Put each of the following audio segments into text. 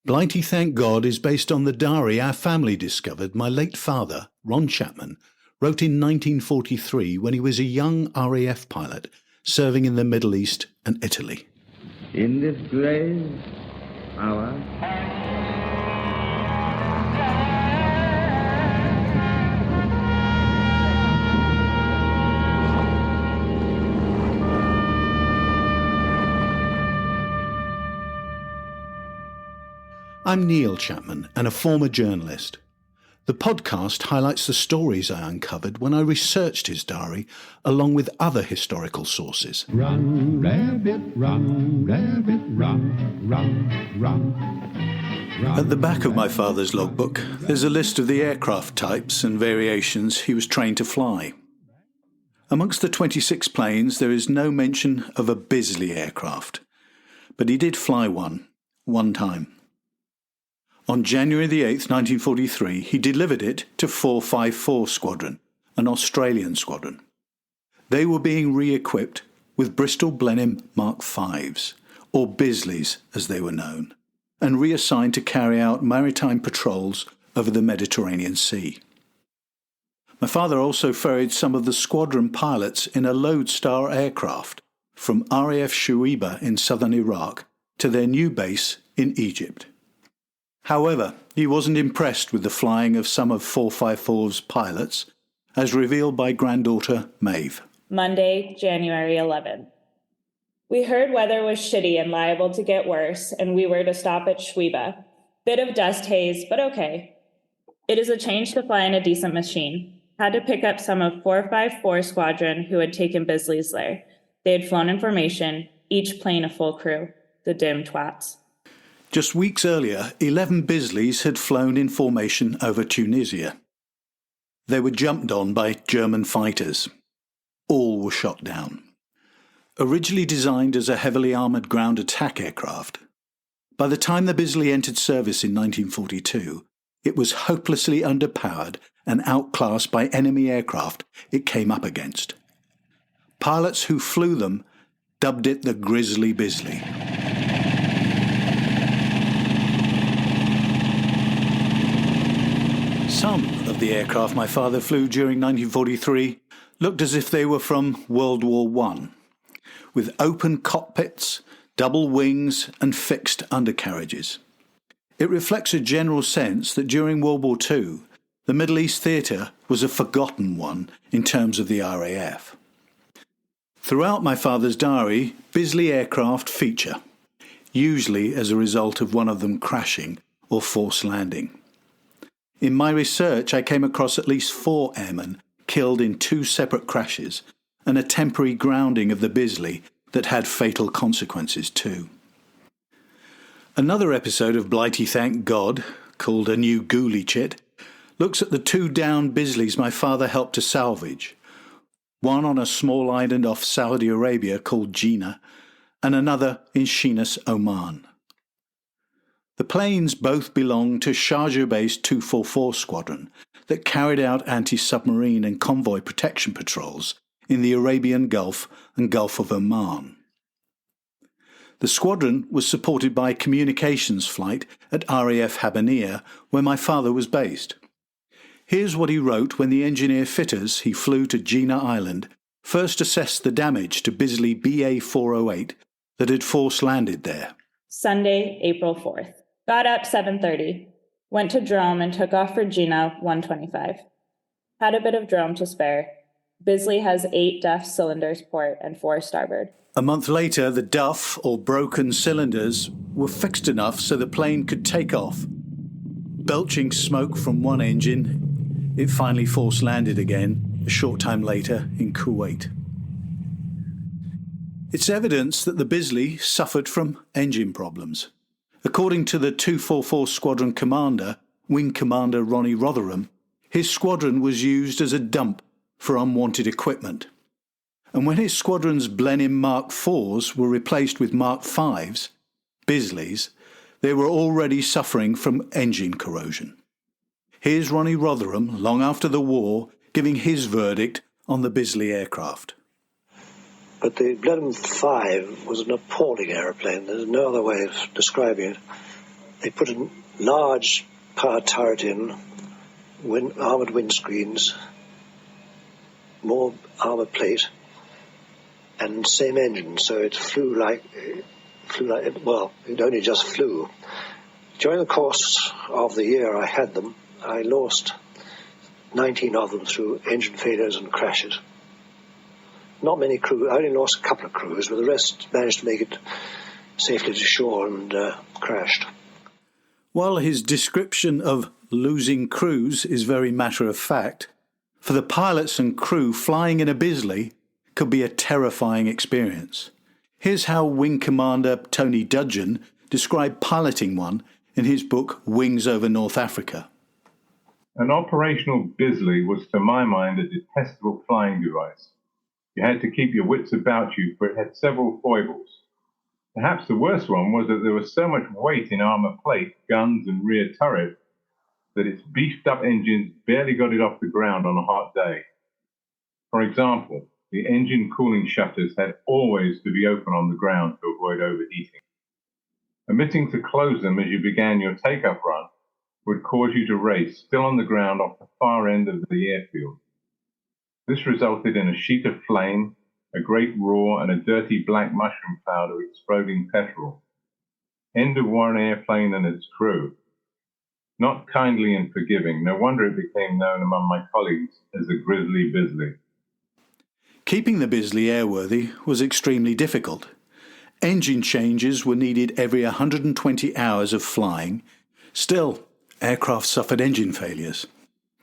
Blighty Thank God is based on the diary our family discovered my late father, Ron Chapman, wrote in 1943 when he was a young RAF pilot serving in the Middle East and Italy. In this grave hour, I'm Neil Chapman and a former journalist. The podcast highlights the stories I uncovered when I researched his diary along with other historical sources. Run, rabbit, run, run, run, run. At the back of my father's logbook, there's a list of the aircraft types and variations he was trained to fly. Amongst the 26 planes, there is no mention of a Bisley aircraft, but he did fly one time. On January the 8th, 1943, he delivered it to 454 Squadron, an Australian squadron. They were being re-equipped with Bristol Blenheim Mark Vs, or Bisleys as they were known, and reassigned to carry out maritime patrols over the Mediterranean Sea. My father also ferried some of the squadron pilots in a Lodestar aircraft from RAF Shuaiba in southern Iraq to their new base in Egypt. However, he wasn't impressed with the flying of some of 454's pilots, as revealed by granddaughter Maeve. Monday, January 11th. We heard weather was shitty and liable to get worse, and we were to stop at Shuaiba. Bit of dust haze, but okay. It is a change to fly in a decent machine. Had to pick up some of 454 Squadron who had taken Bisley's lair. They had flown in formation, each plane a full crew. The dim twats. Just weeks earlier, 11 Bisleys had flown in formation over Tunisia. They were jumped on by German fighters. All were shot down. Originally designed as a heavily armoured ground attack aircraft, by the time the Bisley entered service in 1942, it was hopelessly underpowered and outclassed by enemy aircraft it came up against. Pilots who flew them dubbed it the Grisly Bisley. Some of the aircraft my father flew during 1943 looked as if they were from World War I, with open cockpits, double wings and fixed undercarriages. It reflects a general sense that during World War II, the Middle East theatre was a forgotten one in terms of the RAF. Throughout my father's diary, Bisley aircraft feature, usually as a result of one of them crashing or forced landing. In my research, I came across at least 4 airmen killed in 2 separate crashes and a temporary grounding of the Bisley that had fatal consequences too. Another episode of Blighty Thank God, called A New Ghoulie Chit, looks at the 2 downed Bisleys my father helped to salvage, one on a small island off Saudi Arabia called Jinnah, and another in Sheerness, Oman. The planes both belonged to Sharjah-based 244 Squadron that carried out anti-submarine and convoy protection patrols in the Arabian Gulf and Gulf of Oman. The squadron was supported by a communications flight at RAF Habbaniya, where my father was based. Here's what he wrote when the engineer-fitters he flew to Jinnah Island first assessed the damage to Bisley BA-408 that had force-landed there. Sunday, April 4th. Got up 7:30. Went to Drome and took off for Jinnah 1:25. Had a bit of Drome to spare. Bisley has 8 DUF cylinders port and 4 starboard. A month later, the DUF, or broken cylinders, were fixed enough so the plane could take off. Belching smoke from one engine, it finally force-landed again a short time later in Kuwait. It's evidence that the Bisley suffered from engine problems. According to the 244 Squadron commander, Wing Commander Ronnie Rotherham, his squadron was used as a dump for unwanted equipment. And when his squadron's Blenheim Mark IVs were replaced with Mark Vs, Bisleys, they were already suffering from engine corrosion. Here's Ronnie Rotherham, long after the war, giving his verdict on the Bisley aircraft. But the Blenheim 5 was an appalling aeroplane. There's no other way of describing it. They put a large power turret in, armoured windscreens, more armour plate, and same engine, so it flew like, well, it only just flew. During the course of the year I had them, I lost 19 of them through engine failures and crashes. Not many crew, I only lost a couple of crews, but the rest managed to make it safely to shore and crashed. While his description of losing crews is very matter-of-fact, for the pilots and crew, flying in a Bisley could be a terrifying experience. Here's how Wing Commander Tony Dudgeon described piloting one in his book Wings over North Africa. An operational Bisley was, to my mind, a detestable flying device. You had to keep your wits about you, for it had several foibles. Perhaps the worst one was that there was so much weight in armour plate, guns and rear turret that its beefed-up engines barely got it off the ground on a hot day. For example, the engine cooling shutters had always to be open on the ground to avoid overheating. Omitting to close them as you began your take-up run would cause you to race, still on the ground, off the far end of the airfield. This resulted in a sheet of flame, a great roar, and a dirty black mushroom cloud of exploding petrol. End of one airplane and its crew. Not kindly and forgiving, no wonder it became known among my colleagues as the Grisly Bisley. Keeping the Bisley airworthy was extremely difficult. Engine changes were needed every 120 hours of flying. Still, aircraft suffered engine failures.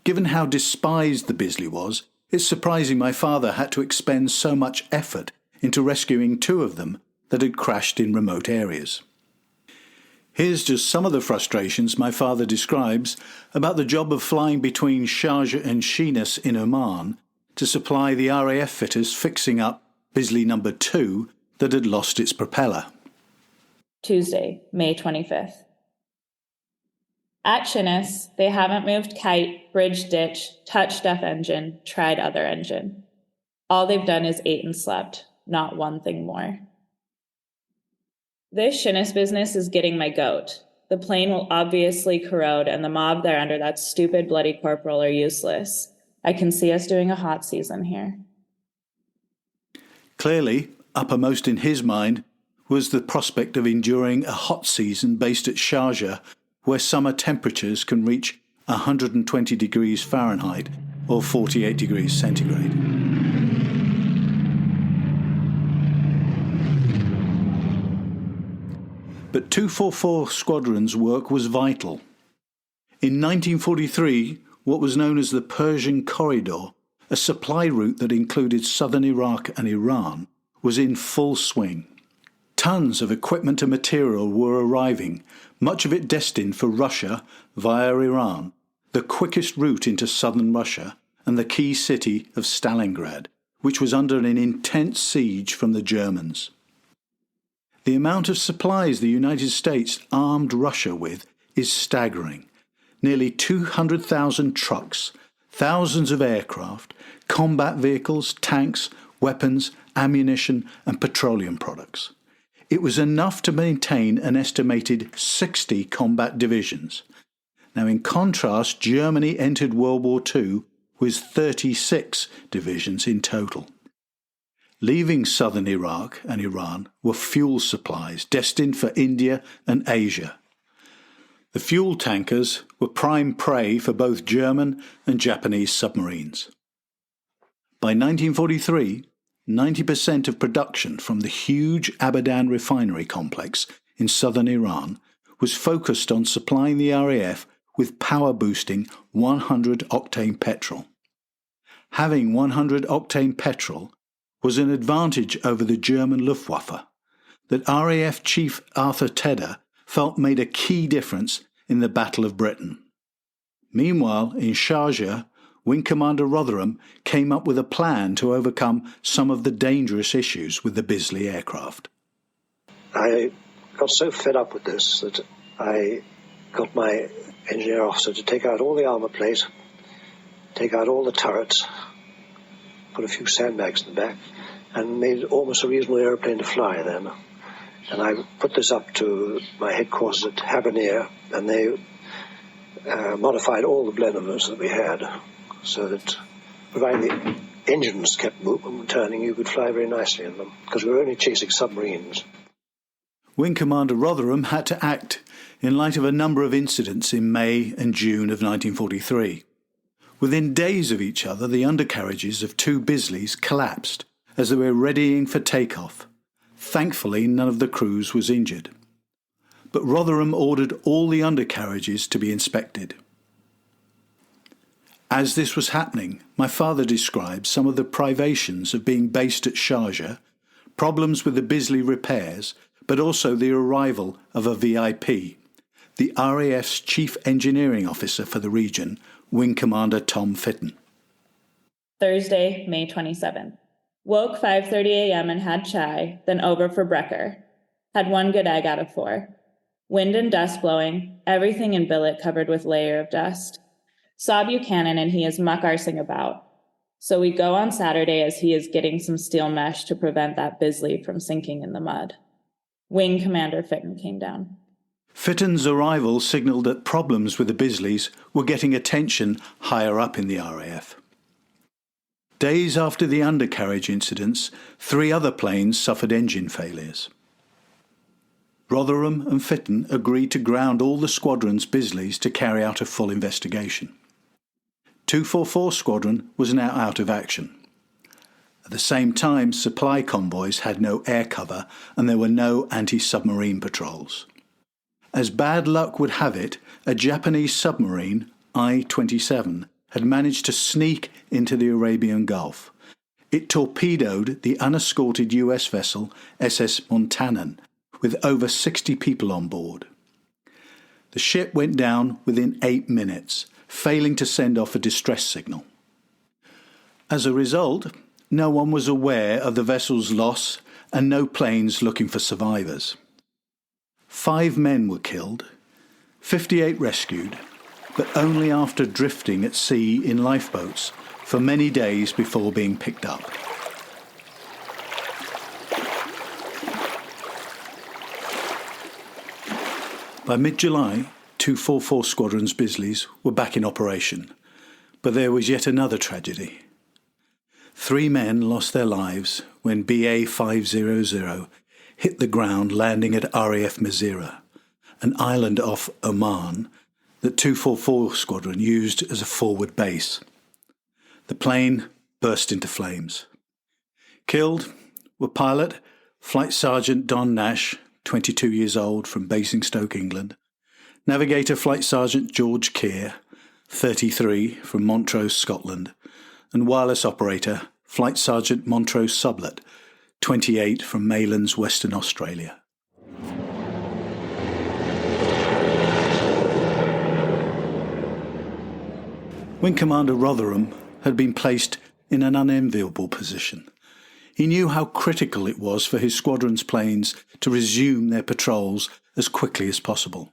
Given how despised the Bisley was, it's surprising my father had to expend so much effort into rescuing two of them that had crashed in remote areas. Here's just some of the frustrations my father describes about the job of flying between Sharjah and Sheerness in Oman to supply the RAF fitters fixing up Bisley No. 2 that had lost its propeller. Tuesday, May 25th. At Sheerness, they haven't moved kite, bridge ditch, touched up engine, tried other engine. All they've done is ate and slept, not one thing more. This Sheerness business is getting my goat. The plane will obviously corrode, and the mob there under that stupid bloody corporal are useless. I can see us doing a hot season here. Clearly, uppermost in his mind was the prospect of enduring a hot season based at Sharjah, where summer temperatures can reach 120 degrees Fahrenheit or 48 degrees centigrade. But 244 Squadron's work was vital. In 1943, what was known as the Persian Corridor, a supply route that included southern Iraq and Iran, was in full swing. Tons of equipment and material were arriving, much of it destined for Russia via Iran, the quickest route into southern Russia and the key city of Stalingrad, which was under an intense siege from the Germans. The amount of supplies the United States armed Russia with is staggering. Nearly 200,000 trucks, thousands of aircraft, combat vehicles, tanks, weapons, ammunition and petroleum products. It was enough to maintain an estimated 60 combat divisions. Now, in contrast, Germany entered World War II with 36 divisions in total. Leaving southern Iraq and Iran were fuel supplies destined for India and Asia. The fuel tankers were prime prey for both German and Japanese submarines. By 1943, 90% of production from the huge Abadan refinery complex in southern Iran was focused on supplying the RAF with power-boosting 100-octane petrol. Having 100-octane petrol was an advantage over the German Luftwaffe that RAF Chief Arthur Tedder felt made a key difference in the Battle of Britain. Meanwhile, in Sharjah, Wing Commander Rotherham came up with a plan to overcome some of the dangerous issues with the Bisley aircraft. I got so fed up with this that I got my engineer officer to take out all the armour plate, take out all the turrets, put a few sandbags in the back, and made almost a reasonable airplane to fly then. And I put this up to my headquarters at Haberneer, and they modified all the Blenheims that we had so that, providing the engines kept turning, you could fly very nicely in them, because we were only chasing submarines. Wing Commander Rotherham had to act in light of a number of incidents in May and June of 1943. Within days of each other, the undercarriages of two Bisleys collapsed as they were readying for takeoff. Thankfully, none of the crews was injured. But Rotherham ordered all the undercarriages to be inspected. As this was happening, my father described some of the privations of being based at Sharjah, problems with the Bisley repairs, but also the arrival of a VIP, the RAF's Chief Engineering Officer for the region, Wing Commander Tom Fitton. Thursday, May 27th. Woke 5:30 a.m. and had chai, then over for brekker. Had one good egg out of 4. Wind and dust blowing, everything in billet covered with layer of dust. Saw Buchanan and he is muck-arsing about. So we go on Saturday as he is getting some steel mesh to prevent that Bisley from sinking in the mud. Wing Commander Fitton came down. Fitton's arrival signalled that problems with the Bisleys were getting attention higher up in the RAF. Days after the undercarriage incidents, 3 other planes suffered engine failures. Rotherham and Fitton agreed to ground all the squadron's Bisleys to carry out a full investigation. 244 Squadron was now out of action. At the same time, supply convoys had no air cover and there were no anti-submarine patrols. As bad luck would have it, a Japanese submarine, I-27, had managed to sneak into the Arabian Gulf. It torpedoed the unescorted US vessel SS Montanan, with over 60 people on board. The ship went down within 8 minutes, failing to send off a distress signal. As a result, no one was aware of the vessel's loss and no planes looking for survivors. 5 men were killed, 58 rescued, but only after drifting at sea in lifeboats for many days before being picked up. By mid-July, 244 Squadron's Bisleys were back in operation, but there was yet another tragedy. 3 men lost their lives when BA 500 hit the ground landing at RAF Mazira, an island off Oman that 244 Squadron used as a forward base. The plane burst into flames. Killed were pilot, Flight Sergeant Don Nash, 22 years old, from Basingstoke, England, Navigator Flight Sergeant George Keir, 33, from Montrose, Scotland, and wireless operator Flight Sergeant Montrose Sublett, 28, from Maylands, Western Australia. Wing Commander Rotherham had been placed in an unenviable position. He knew how critical it was for his squadron's planes to resume their patrols as quickly as possible.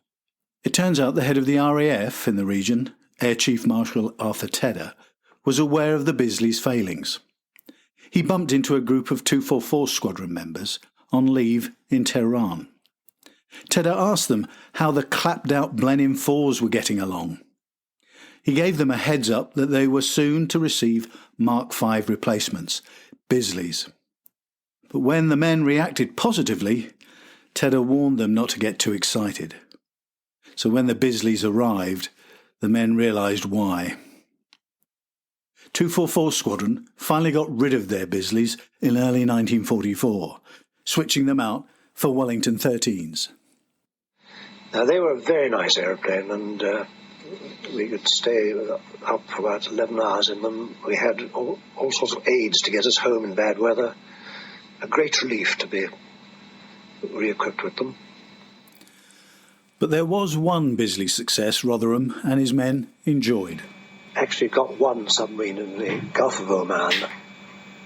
It turns out the head of the RAF in the region, Air Chief Marshal Arthur Tedder, was aware of the Bisley's failings. He bumped into a group of 244 Squadron members on leave in Tehran. Tedder asked them how the clapped-out Blenheim 4s were getting along. He gave them a heads-up that they were soon to receive Mark V replacements, Bisleys. But when the men reacted positively, Tedder warned them not to get too excited. So when the Bisleys arrived, the men realised why. 244 Squadron finally got rid of their Bisleys in early 1944, switching them out for Wellington 13s. Now, they were a very nice aeroplane, and we could stay up for about 11 hours in them. We had all sorts of aids to get us home in bad weather. A great relief to be re-equipped with them. But there was one Bisley success Rotherham and his men enjoyed. Actually got one submarine in the Gulf of Oman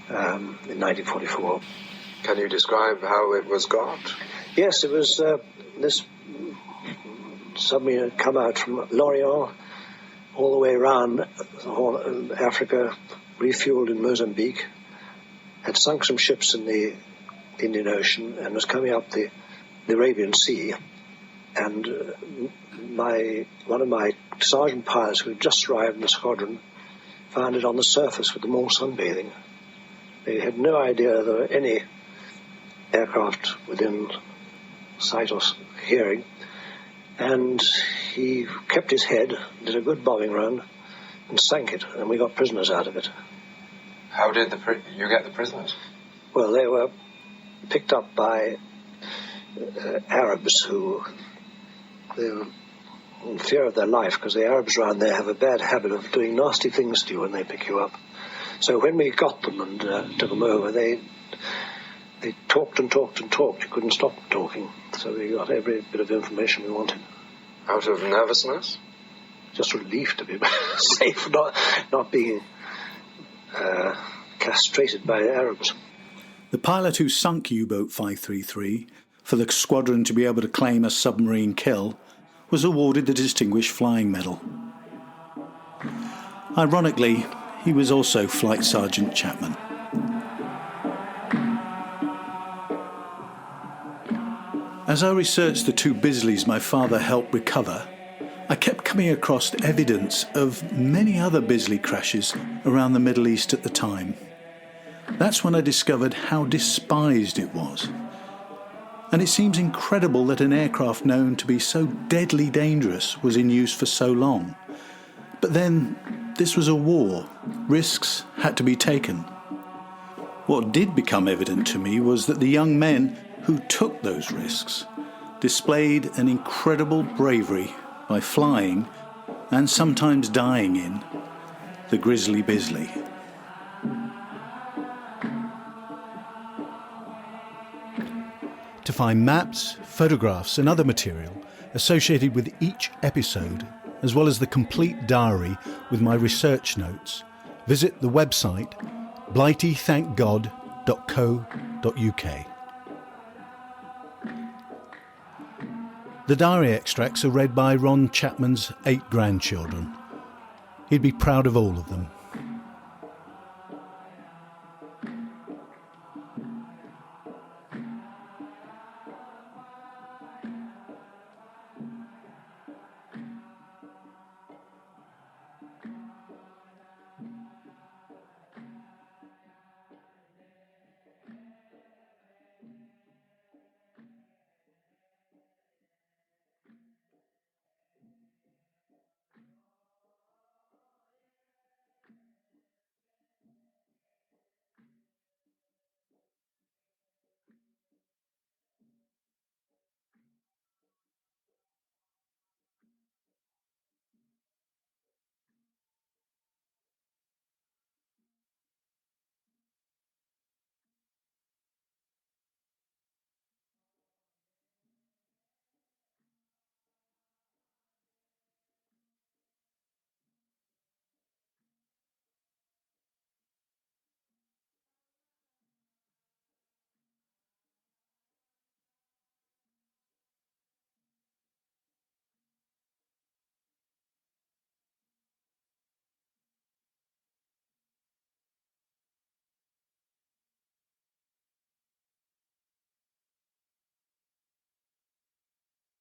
in 1944. Can you describe how it was got? Yes, it was this submarine had come out from Lorient all the way around Africa, refueled in Mozambique, had sunk some ships in the Indian Ocean, and was coming up the the Arabian Sea, and one of my sergeant pilots who had just arrived in the squadron found it on the surface with them all sunbathing. They had no idea there were any aircraft within sight or hearing, and he kept his head, did a good bombing run, and sank it, and we got prisoners out of it. How did you get the prisoners? Well, they were picked up by Arabs who they were in fear of their life, because the Arabs around there have a bad habit of doing nasty things to you when they pick you up. So when we got them and took them over, they talked and talked and talked. You couldn't stop them talking. So we got every bit of information we wanted. Out of nervousness? Just relief to be safe, not being castrated by the Arabs. The pilot who sunk U-boat 533 for the squadron to be able to claim a submarine kill was awarded the Distinguished Flying Medal. Ironically, he was also Flight Sergeant Chapman. As I researched the two Bisleys my father helped recover, I kept coming across evidence of many other Bisley crashes around the Middle East at the time. That's when I discovered how despised it was. And it seems incredible that an aircraft known to be so deadly dangerous was in use for so long. But then, this was a war. Risks had to be taken. What did become evident to me was that the young men who took those risks displayed an incredible bravery by flying, and sometimes dying in, the Grisly Bisley. To find maps, photographs and other material associated with each episode, as well as the complete diary with my research notes, visit the website blightythankgod.co.uk. The diary extracts are read by Ron Chapman's 8 grandchildren. He'd be proud of all of them.